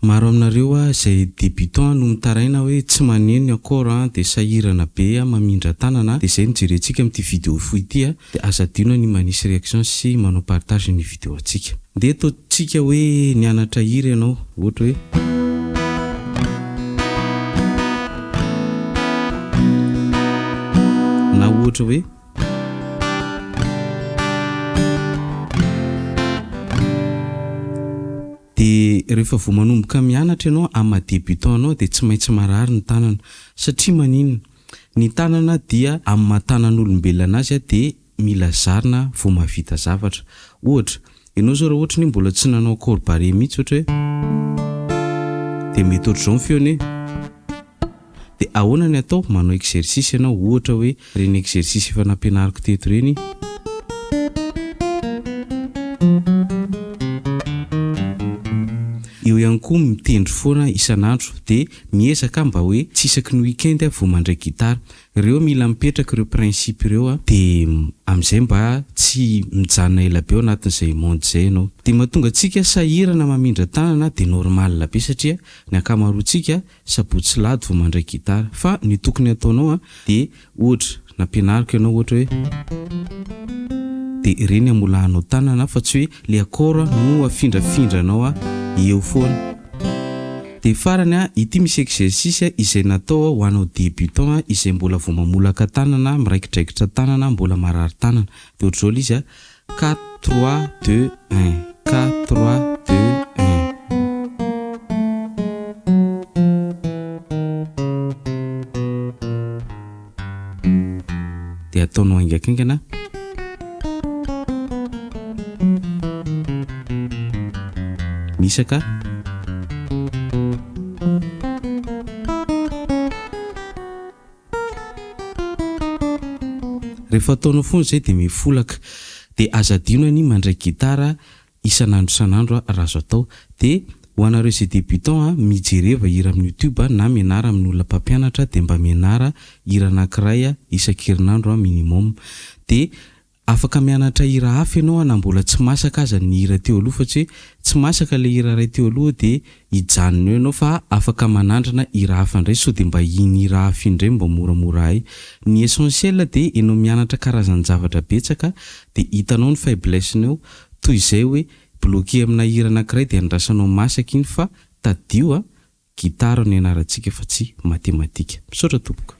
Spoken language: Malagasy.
Maro aminareo izay débutant no mitaraina hoe tsy maneno akora dia sahirana be mamindra tanana dia izay nijerentsika amin'ity vidéo fohy ity dia azadino ny manisy réaction sy manao partage ny vidéo antsika. Dia ataontsika hoe nianatra hira ianao ohatra hoe na ohatra hoe dia rehefa vao manomboka mianatra ianao amin'ny débutant anao dia tsy maintsy marary ny tanana satria maninona ny tanana dia amin'ny mahatanan'olombelona azy dia mila zarina vao mahavita zavatra. Ohatra ianao zao raha ohatra ny mbola tsy nanao corps barré mihitsy ohatra hoe dia mety ohatr'izao ny feony dia ahoana ny atao manao exercice ianao ohatra hoe reny exercice efa nampianariko teto reny. Eo ihany koa mitendry foana isan'andro dia miezaka mba hoe tsy isaky ny weekend vao mandray gitara. Ireo mila mipetraka ireo principe ireo dia amin'izay mba tsy mijanona ela be ao anatin'izay monde izay ianao. Dia mahatonga antsika sahirana mamindra tanana dia normal be satria ny ankamaroantsika sabotsy lahady vao mandray gitara. Fa ny tokony ataonao dia ohatra nampianariko ianao ohatra hoe dia ireny amolahanao tanana fa tsy hoe le akora no afindrafindranao eo foana. Dia farany ity misy exercice izay natao ho anao débutant izay mbola vao mamolaka tanana miraikidraikitra tanana mbola marary tanana. Dia ohatr'izao izy 4 3 2 1 4 3 2 1. Dia ataonao aingakaingana. Misaka rehefa ataonao foana izay dia mifolaka dia azadino ny mandray gitara isan'andro raha azo atao. Dia ho anareo izay débutant mijereva hira amin'ny YouTube na mianara amin'ny olona mpampianatra dia mba mianara hira anankiray isan-kerinandro minimum. Dia afaka mianatra hira hafa ianao na mbola tsy masaka aza ny hira teo aloha fa tsy masaka le hira iray teo aloha dia hijanona eo ianao fa afaka manandrana hira hafa indray sao dia mba iny hira hafa indray mba moramora hay. Ny essentiel dia ianao mianatra karazany zavatra betsaka dia hitanao ny faiblessenao toy izay hoe bloqué amina hira anankiray dia andrasanao masaka iny fa tadio gitara no ianarantsika fa tsy matematika. Misaotra tompoko.